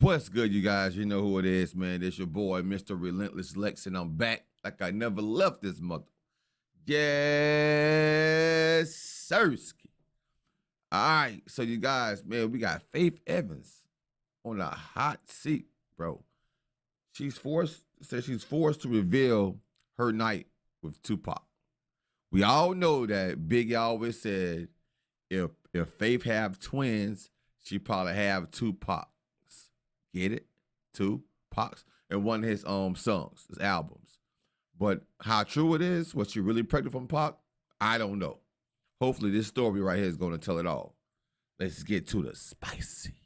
What's good, you guys? You know who it is, man. It's your boy, Mr. Relentless Lex, and I'm back like I never left this mother. Yes, sirski. All right, so you guys, man, we got Faith Evans on a hot seat, bro. She's forced to reveal her night with Tupac. We all know that Biggie always said if Faith have twins, she probably have Tupacs. Get it? Tupacs. And one of his songs, his albums. But how true it is, was she really pregnant from Pac? I don't know. Hopefully this story right here is going to tell it all. Let's get to the spicy.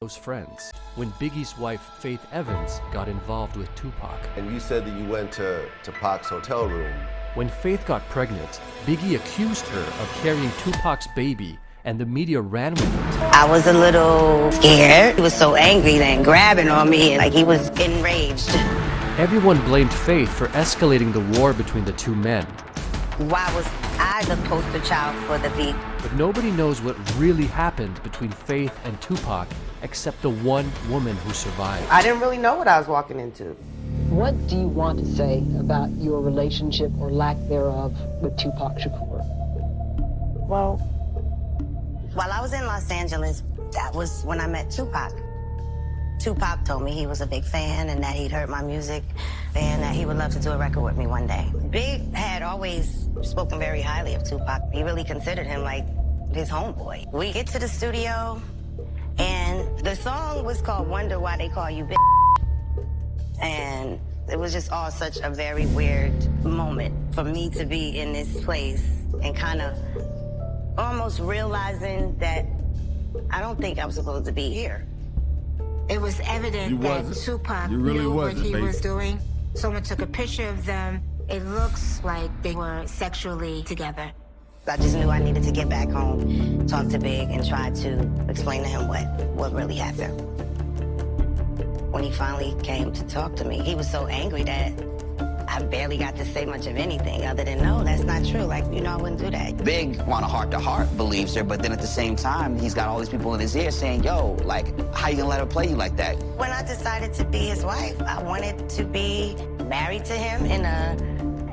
Close friends when Biggie's wife Faith Evans got involved with Tupac. And you said that you went to Pac's hotel room. When Faith got pregnant, Biggie accused her of carrying Tupac's baby, and the media ran with it. I was a little scared. He was so angry and grabbing on me, like he was enraged. Everyone blamed Faith for escalating the war between the two men. Why was I the poster child for the beef? But nobody knows what really happened between Faith and Tupac except the one woman who survived. I didn't really know what I was walking into. What do you want to say about your relationship or lack thereof with Tupac Shakur? Well, while I was in Los Angeles, that was when I met Tupac. Tupac told me he was a big fan and that he'd heard my music and that he would love to do a record with me one day. Big had always spoken very highly of Tupac. He really considered him like his homeboy. We get to the studio and the song was called Wonder Why They Call You Big. And it was just all such a very weird moment for me to be in this place and kind of almost realizing that I don't think I was supposed to be here. It was evident that Tupac knew what he was doing. Someone took a picture of them. It looks like they were sexually together. I just knew I needed to get back home, talk to Big, and try to explain to him what really happened. When he finally came to talk to me, he was so angry that I barely got to say much of anything other than, no, that's not true. Like, I wouldn't do that. Big, on a heart-to-heart, believes her, but then at the same time, he's got all these people in his ear saying, yo, like, how you gonna let her play you like that? When I decided to be his wife, I wanted to be married to him in a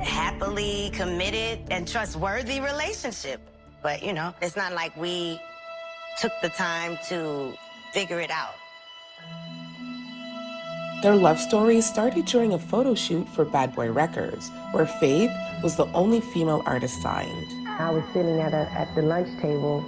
happily committed and trustworthy relationship. But, it's not like we took the time to figure it out. their love story started during a photo shoot for Bad Boy Records, where Faith was the only female artist signed. I was sitting at the lunch table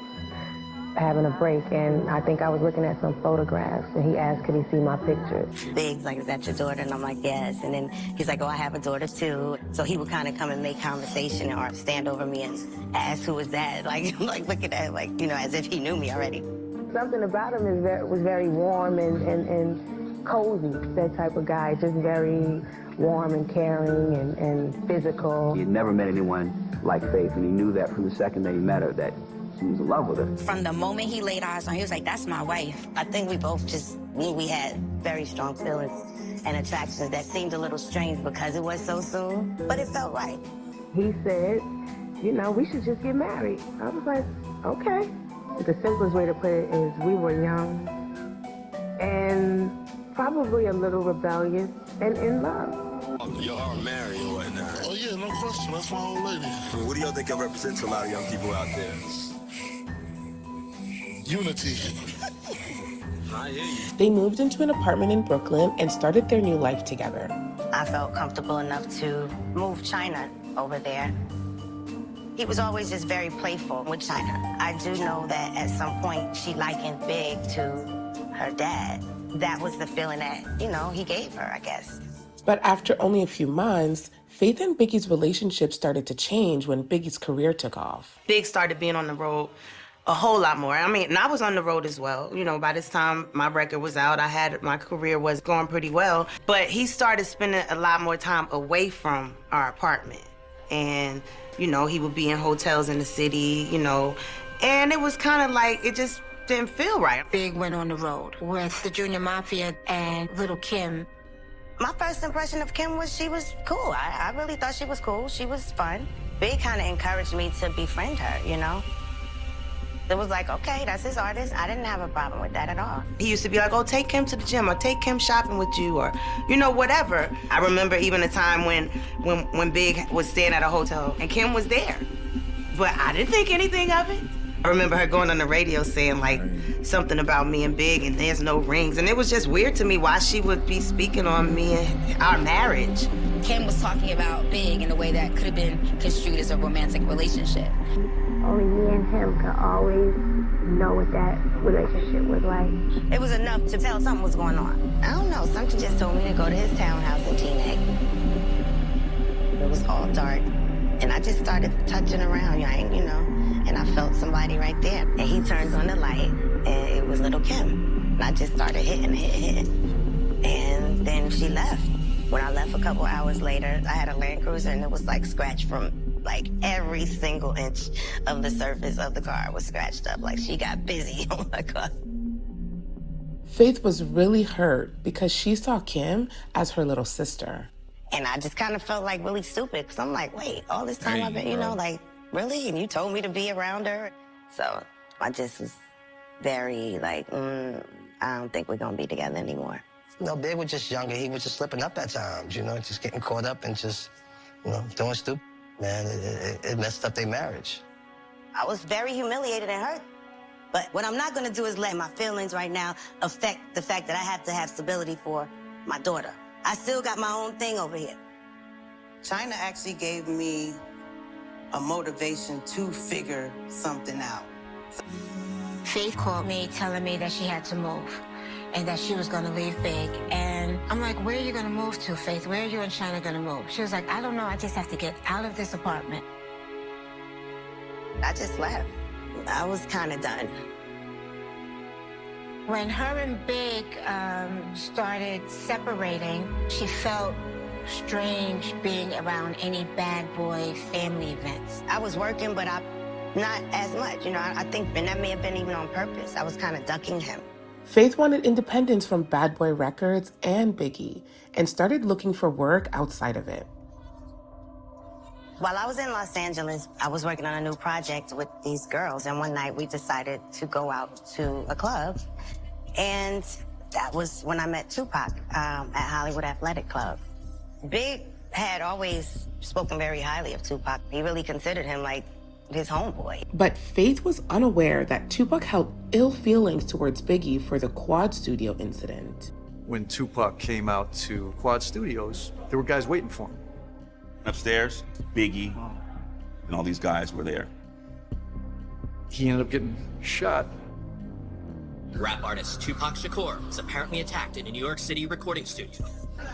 having a break, and I think I was looking at some photographs, and he asked, could he see my pictures? Big's like, is that your daughter? And I'm like, yes. And then he's like, oh, I have a daughter too. So he would kind of come and make conversation or stand over me and ask who was that? Like looking at, like, you know, as if he knew me already. Something about him was very warm and cozy, that type of guy, just very warm and caring and physical. He had never met anyone like Faith, and he knew that from the second that he met her, that he was in love with her. From the moment he laid eyes on her, he was like, that's my wife. I think we both just knew we had very strong feelings and attractions that seemed a little strange because it was so soon, but it felt right. He said, you know, we should just get married. I was like, okay. The simplest way to put it is we were young and probably a little rebellious and in love. Y'all are married or whatnot. Oh yeah, no question. That's my old lady. I mean, what do y'all think I represent to a lot of young people out there? Unity. I hear you. They moved into an apartment in Brooklyn and started their new life together. I felt comfortable enough to move China over there. He was always just very playful with China. I do know that at some point she likened Big to her dad. That was the feeling that, you know, he gave her, I guess. But after only a few months, Faith and Biggie's relationship started to change when Biggie's career took off. Big started being on the road a whole lot more. I mean, and I was on the road as well. You know, by this time my record was out, my career was going pretty well. But he started spending a lot more time away from our apartment. And, you know, he would be in hotels in the city, you know, and it was kind of like, it just didn't feel right. Big went on the road with the Junior Mafia and Little Kim. My first impression of Kim was she was cool. I really thought she was cool. She was fun. Big kind of encouraged me to befriend her, you know? It was like, okay, that's his artist. I didn't have a problem with that at all. He used to be like, oh, take Kim to the gym, or take Kim shopping with you, or, you know, whatever. I remember even a time when Big was staying at a hotel and Kim was there. But I didn't think anything of it. I remember her going on the radio saying, like, something about me and Big, and there's no rings. And it was just weird to me why she would be speaking on me and our marriage. Kim was talking about Big in a way that could have been construed as a romantic relationship. Only me and him could always know what that relationship was like. It was enough to tell something was going on. I don't know, something just told me to go to his townhouse in Teaneck. It was all dark, and I just started touching around, you know, and I felt somebody right there. And he turns on the light, and it was little Kim. And I just started hitting. And then she left. When I left a couple hours later, I had a Land Cruiser, and it was like scratched from like every single inch of the surface of the car was scratched up. Like she got busy. Oh my God. Faith was really hurt because she saw Kim as her little sister. And I just kind of felt like really stupid because I'm like, wait, all this time I've been, you know, like, really? And you told me to be around her? So I just was very like, I don't think we're going to be together anymore. You know, Big was just younger. He was just slipping up at times, you know, just getting caught up and just, you know, doing stupid. Man, it messed up their marriage. I was very humiliated and hurt. But what I'm not going to do is let my feelings right now affect the fact that I have to have stability for my daughter. I still got my own thing over here. China actually gave me a motivation to figure something out. Faith called me telling me that she had to move and that she was going to leave Big. And I'm like, where are you going to move to, Faith? Where are you and China going to move? She was like, I don't know. I just have to get out of this apartment. I just left. I was kind of done. When her and Big started separating, she felt strange being around any bad boy family events. I was working, but not as much. You know, I think, and that may have been even on purpose. I was kind of ducking him. Faith wanted independence from Bad Boy Records and Biggie and started looking for work outside of it. While I was in Los Angeles, I was working on a new project with these girls, and one night we decided to go out to a club, and that was when I met Tupac at Hollywood Athletic Club. Big had always spoken very highly of Tupac. He really considered him like his homeboy. But Faith was unaware that Tupac held ill feelings towards Biggie for the Quad Studio incident. When Tupac came out to Quad Studios, there were guys waiting for him. Upstairs, Biggie, and all these guys were there. He ended up getting shot. Rap artist Tupac Shakur was apparently attacked in a New York City recording studio.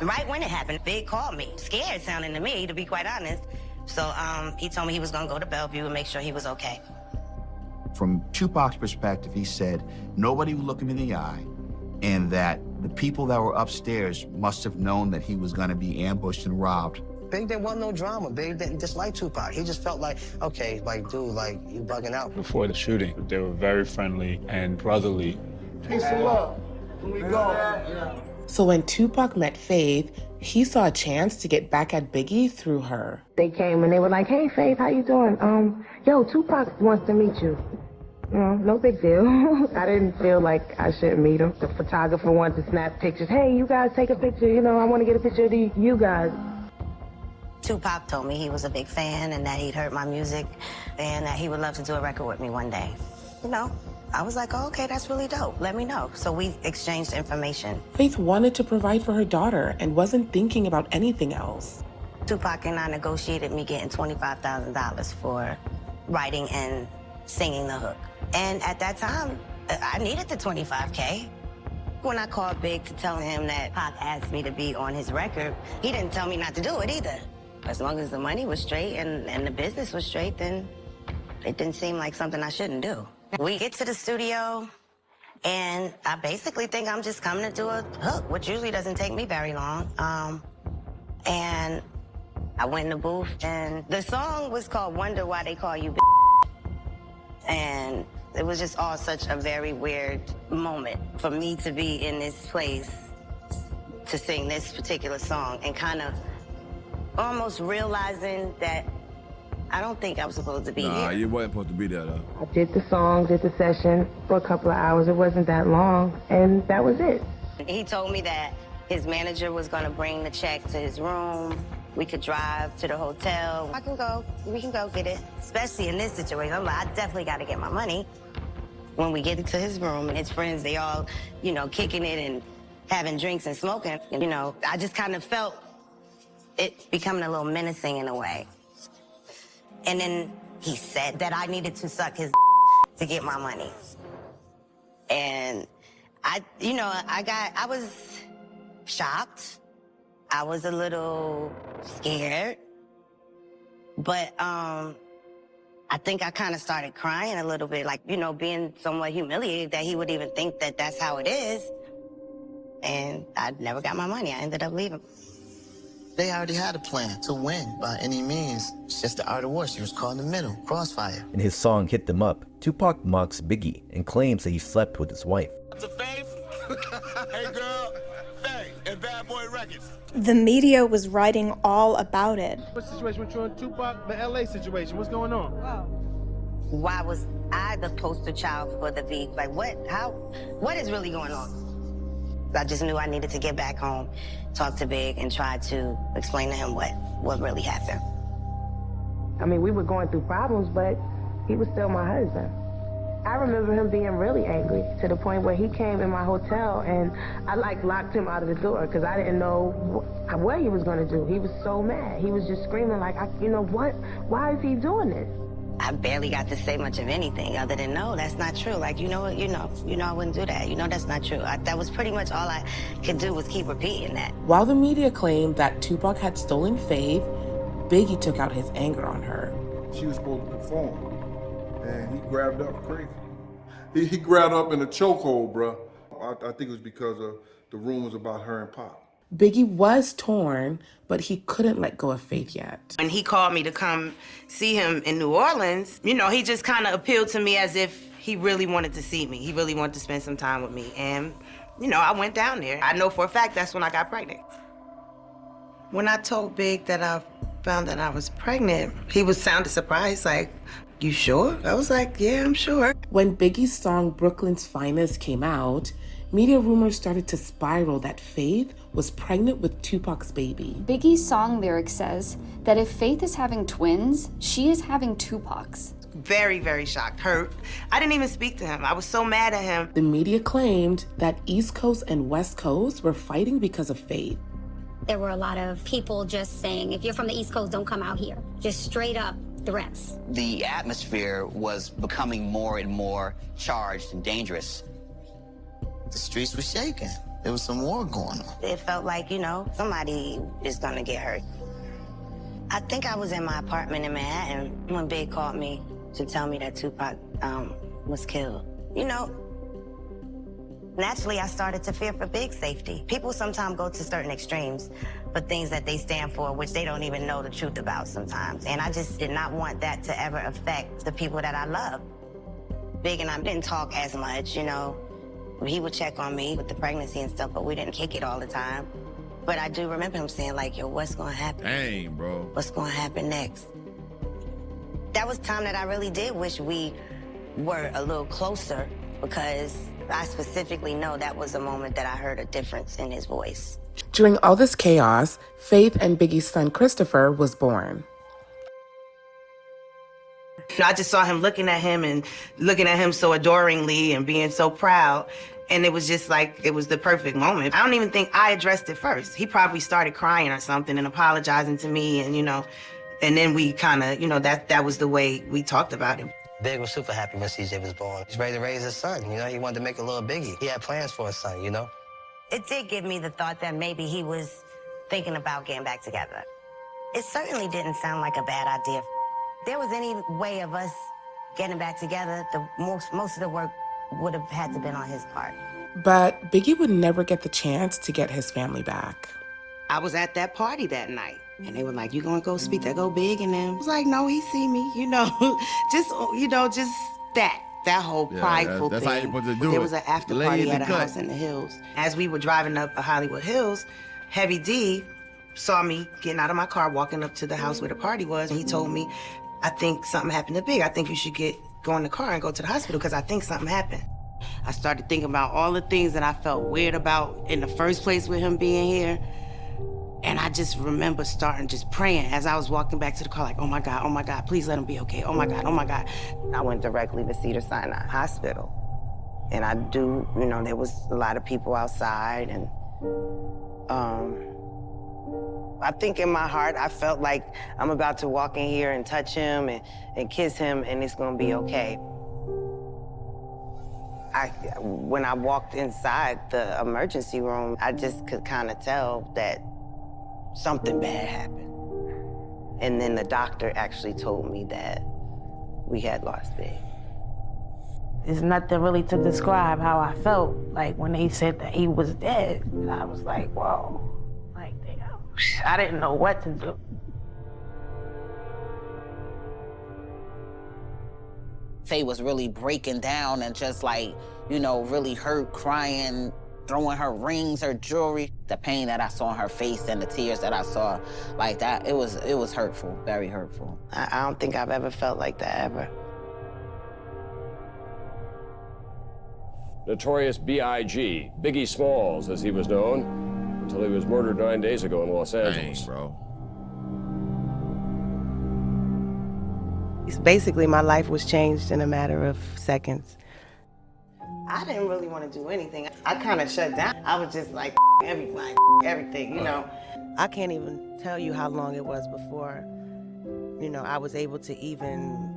Right when it happened, Big called me, scared sounding to me, to be quite honest. So he told me he was gonna go to Bellevue and make sure he was okay. From Tupac's perspective, he said nobody would look him in the eye, and that the people that were upstairs must have known that he was gonna be ambushed and robbed. Big didn't want no drama. Big didn't dislike Tupac. He just felt like, okay, like, dude, like, you bugging out. Before the shooting, they were very friendly and brotherly. Peace and love. Here we go. So when Tupac met Faith, he saw a chance to get back at Biggie through her. They came and they were like, hey, Faith, how you doing? Yo, Tupac wants to meet you. No big deal. I didn't feel like I shouldn't meet him. The photographer wanted to snap pictures. Hey, you guys take a picture. You know, I want to get a picture of you guys. Tupac told me he was a big fan and that he'd heard my music and that he would love to do a record with me one day. You know, I was like, oh, okay, that's really dope. Let me know. So we exchanged information. Faith wanted to provide for her daughter and wasn't thinking about anything else. Tupac and I negotiated me getting $25,000 for writing and singing the hook. And at that time, I needed the $25K. When I called Big to tell him that Pac asked me to be on his record, he didn't tell me not to do it either. As long as the money was straight and the business was straight, then it didn't seem like something I shouldn't do. We get to the studio, and I basically think I'm just coming to do a hook, which usually doesn't take me very long. And I went in the booth, and the song was called Wonder Why They Call You And it was just all such a very weird moment for me to be in this place to sing this particular song and kind of almost realizing that I don't think I was supposed to be Nah, here. you wasn't supposed to be there, though. I did the song, did the session for a couple of hours. It wasn't that long, and that was it. He told me that his manager was gonna bring the check to his room. We could drive to the hotel. We can go get it. Especially in this situation, I'm like, I definitely gotta get my money. When we get into his room and his friends, they all, you know, kicking it and having drinks and smoking. You know, I just kind of felt it becoming a little menacing in a way. And then he said that I needed to suck his to get my money. And I was shocked. I was a little scared. But I think I kind of started crying a little bit, like, you know, being somewhat humiliated that he would even think that that's how it is. And I never got my money. I ended up leaving. They already had a plan to win by any means. It's just the art of war. She was caught in the middle, crossfire. In his song Hit Them Up, Tupac mocks Biggie and claims that he slept with his wife. To Faith? Hey girl, Faith and Bad Boy Records. The media was writing all about it. What's the situation with you and Tupac? The LA situation, what's going on? Why was I the poster child for the beef? Like, what is really going on? I just knew I needed to get back home, talk to Big, and try to explain to him what really happened. I mean, we were going through problems, but he was still my husband. I remember him being really angry to the point where he came in my hotel and I locked him out of the door because I didn't know what he was going to do. He was so mad. He was just screaming like, you know what? Why is he doing this? I barely got to say much of anything other than, no, that's not true. Like, you know, I wouldn't do that. You know, that's not true. That was pretty much all I could do was keep repeating that. While the media claimed that Tupac had stolen Faith, Biggie took out his anger on her. She was supposed to perform, and he grabbed up crazy. He grabbed up in a chokehold, bro. I think it was because of the rumors about her and Pop. Biggie was torn, but he couldn't let go of Faith yet. When he called me to come see him in New Orleans, you know, he just kind of appealed to me as if he really wanted to see me. He really wanted to spend some time with me. And, you know, I went down there. I know for a fact that's when I got pregnant. When I told Big that I found that I was pregnant, he sounded surprised, like, you sure? I was like, yeah, I'm sure. When Biggie's song Brooklyn's Finest came out, media rumors started to spiral that Faith was pregnant with Tupac's baby. Biggie's song lyric says that if Faith is having twins, she is having Tupac's. Very, very shocked, hurt. I didn't even speak to him. I was so mad at him. The media claimed that East Coast and West Coast were fighting because of Faith. There were a lot of people just saying, if you're from the East Coast, don't come out here. Just straight up threats. The atmosphere was becoming more and more charged and dangerous. The streets were shaking. There was some war going on. It felt like, you know, somebody is gonna get hurt. I think I was in my apartment in Manhattan when Big called me to tell me that Tupac was killed. You know, naturally I started to fear for Big's safety. People sometimes go to certain extremes for things that they stand for, which they don't even know the truth about sometimes. And I just did not want that to ever affect the people that I love. Big and I didn't talk as much, you know. He would check on me with the pregnancy and stuff, but we didn't kick it all the time. But I do remember him saying, like, yo, what's gonna happen? Dang, bro. What's gonna happen next? That was time that I really did wish we were a little closer, because I specifically know that was a moment that I heard a difference in his voice. During all this chaos, Faith and Biggie's son Christopher was born. I just saw him looking at him so adoringly and being so proud. And it was just like, it was the perfect moment. I don't even think I addressed it first. He probably started crying or something and apologizing to me, and, you know, and then we kind of, you know, that was the way we talked about him. Big was super happy when CJ was born. He's ready to raise his son, you know? He wanted to make a little Biggie. He had plans for his son, you know? It did give me the thought that maybe he was thinking about getting back together. It certainly didn't sound like a bad idea. If there was any way of us getting back together, most of the work would have had to been on his part. But Biggie would never get the chance to get his family back. I was at that party that night, and they were like, you gonna go speak to Go Big? And then I was like, no, he see me, you know, just that whole prideful that's thing. how you supposed to do There it. was an after party at a house in the hills. As we were driving up Hollywood Hills, Heavy D saw me getting out of my car, walking up to the house where the party was, and he told me, I think something happened to Big. I think you should go in the car and go to the hospital because I think something happened. I started thinking about all the things that I felt weird about in the first place with him being here. And I just remember starting just praying as I was walking back to the car, like, oh my God, please let him be okay. Oh my God. I went directly to Cedars-Sinai Hospital. And I do, there was a lot of people outside. And I think in my heart, I felt like I'm about to walk in here and touch him and kiss him, and it's gonna be okay. When I walked inside the emergency room, I just could kind of tell that something bad happened. And then the doctor actually told me that we had lost Big. There's nothing really to describe how I felt. Like when they said that he was dead, I was like, whoa. Like, damn. I didn't know what to do. Faye was really breaking down and just like, really hurt, crying, throwing her rings, her jewelry. The pain that I saw on her face and the tears that I saw, like that, it was hurtful, very hurtful. I don't think I've ever felt like that, ever. Notorious B.I.G., Biggie Smalls, as he was known, until he was murdered 9 days ago in Los Angeles. Dang, bro. Basically, my life was changed in a matter of seconds. I didn't really want to do anything. I kind of shut down. I was just like, everything, I can't even tell you how long it was before, I was able to even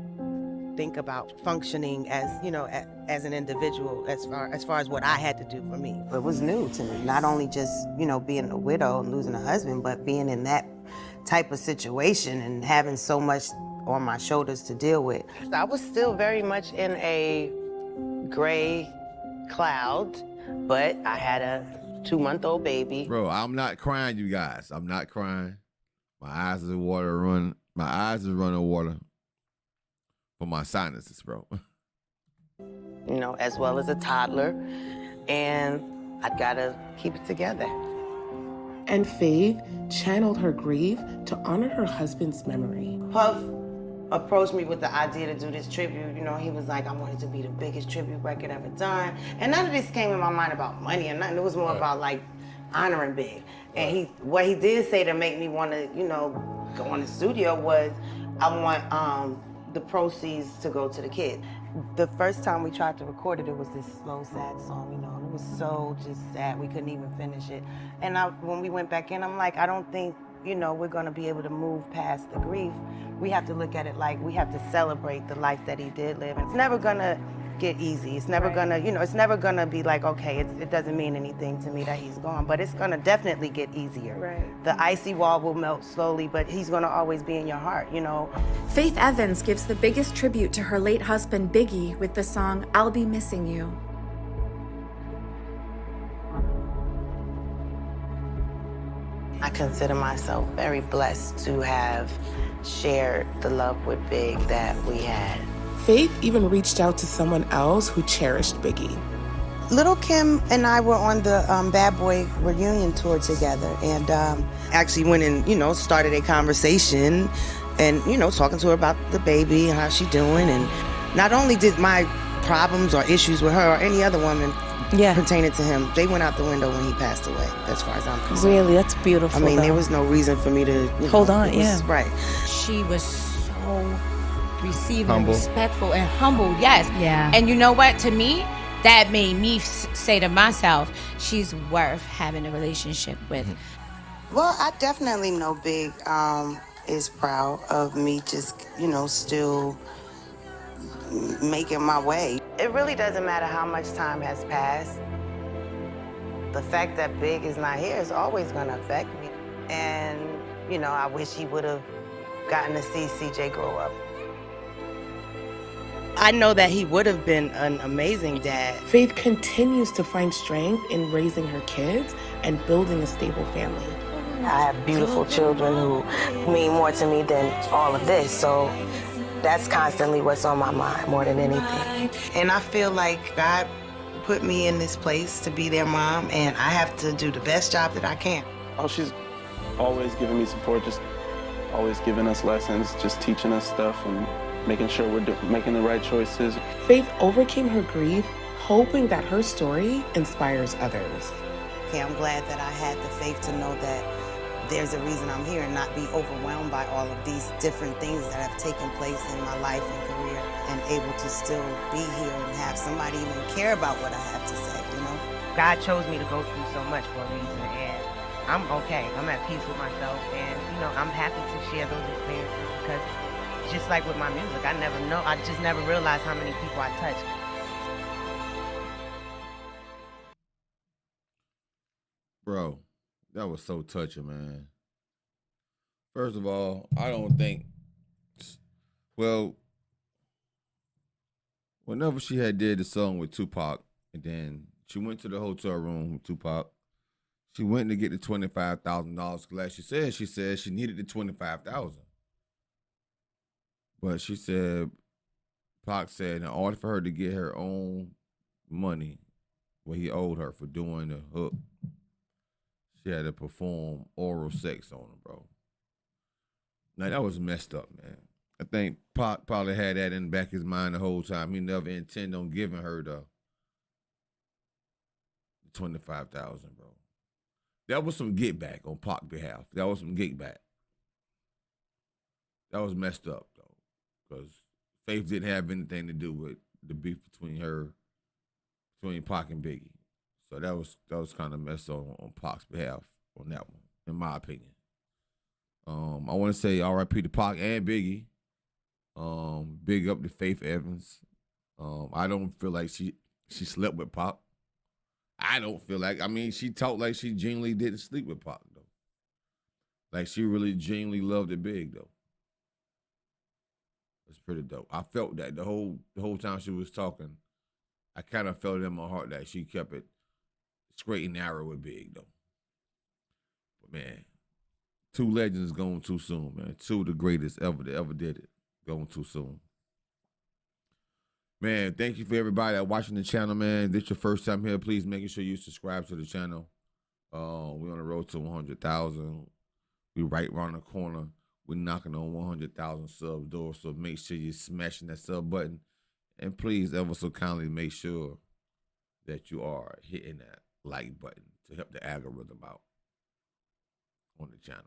think about functioning as, as an individual as far as what I had to do for me. It was new to me, not only just, being a widow and losing a husband, but being in that type of situation and having so much on my shoulders to deal with. I was still very much in a gray cloud, but I had a 2-month-old baby. Bro, I'm not crying, you guys. I'm not crying. My eyes is running water for my sinuses, bro. As well as a toddler, and I gotta keep it together. And Faith channeled her grief to honor her husband's memory. Puff approached me with the idea to do this tribute. He was like, I want it to be the biggest tribute record ever done. And none of this came in my mind about money or nothing. It was more about like honoring Big. And what he did say to make me want to, go in the studio was, I want the proceeds to go to the kids. The first time we tried to record it, it was this slow, sad song, it was so just sad, we couldn't even finish it. And when we went back in, I'm like, I don't think, we're gonna be able to move past the grief. We have to look at it like we have to celebrate the life that he did live. It's never gonna get easy. It's never gonna, it's never gonna be like, okay, it doesn't mean anything to me that he's gone, but it's gonna definitely get easier. Right. The icy wall will melt slowly, but he's gonna always be in your heart, Faith Evans gives the biggest tribute to her late husband, Biggie, with the song, I'll Be Missing You. I consider myself very blessed to have shared the love with Big that we had. Faith even reached out to someone else who cherished Biggie. Little Kim and I were on the Bad Boy reunion tour together, and actually went and, started a conversation and, talking to her about the baby and how she doing. And not only did my problems or issues with her or any other woman pertaining to him, they went out the window when he passed away, as far as I'm concerned. Really? That's beautiful. I mean, there was no reason for me to hold on. Right. She was so receiving, Humble. respectful, and humble. Yes. Yeah. And you know what? To me, that made me say to myself, she's worth having a relationship with. Well, I definitely know Big is proud of me just, still making my way. It really doesn't matter how much time has passed. The fact that Big is not here is always gonna affect me. And, I wish he would have gotten to see CJ grow up. I know that he would have been an amazing dad. Faith continues to find strength in raising her kids and building a stable family. I have beautiful children who mean more to me than all of this, so that's constantly what's on my mind more than anything. And I feel like God put me in this place to be their mom, and I have to do the best job that I can. Oh, she's always giving me support, just always giving us lessons, just teaching us stuff and making sure we're making the right choices. Faith overcame her grief, hoping that her story inspires others. Okay, I'm glad that I had the faith to know that there's a reason I'm here and not be overwhelmed by all of these different things that have taken place in my life and career, and able to still be here and have somebody even care about what I have to say, you know? God chose me to go through so much for a reason, and I'm okay. I'm at peace with myself, and, you know, I'm happy to share those experiences because just like with my music, I just never realized how many people I touched. Bro, that was so touching, man. First of all, I don't think, well, whenever she had did the song with Tupac, and then she went to the hotel room with Tupac, she went to get the $25,000. Like she said she needed the $25,000. But she said, Pac said, in order for her to get her own money, what he owed her for doing the hook, she had to perform oral sex on him, bro. Now, that was messed up, man. I think Pac probably had that in the back of his mind the whole time. He never intended on giving her the $25,000, bro. That was some get back on Pac's behalf. That was some get back. That was messed up, though, because Faith didn't have anything to do with the beef between Pac and Biggie. So that was kind of messed up on Pac's behalf on that one, in my opinion. I want to say R.I.P. to Pac and Biggie. Big up to Faith Evans. I don't feel like she slept with Pac. I don't feel like, she talked like she genuinely didn't sleep with Pac, though. Like she really genuinely loved it big, though. It's pretty dope. I felt that the whole time she was talking. I kind of felt it in my heart that she kept it straight and narrow with Big, though. But man, two legends gone too soon, man. Two of the greatest ever that ever did it. Going too soon. Man, thank you for everybody that watching the channel, man. If this your first time here, please make sure you subscribe to the channel. We're on the road to 100,000. We right around the corner. We're knocking on 100,000 subs door, so make sure you're smashing that sub button. And please, ever so kindly, make sure that you are hitting that like button to help the algorithm out on the channel.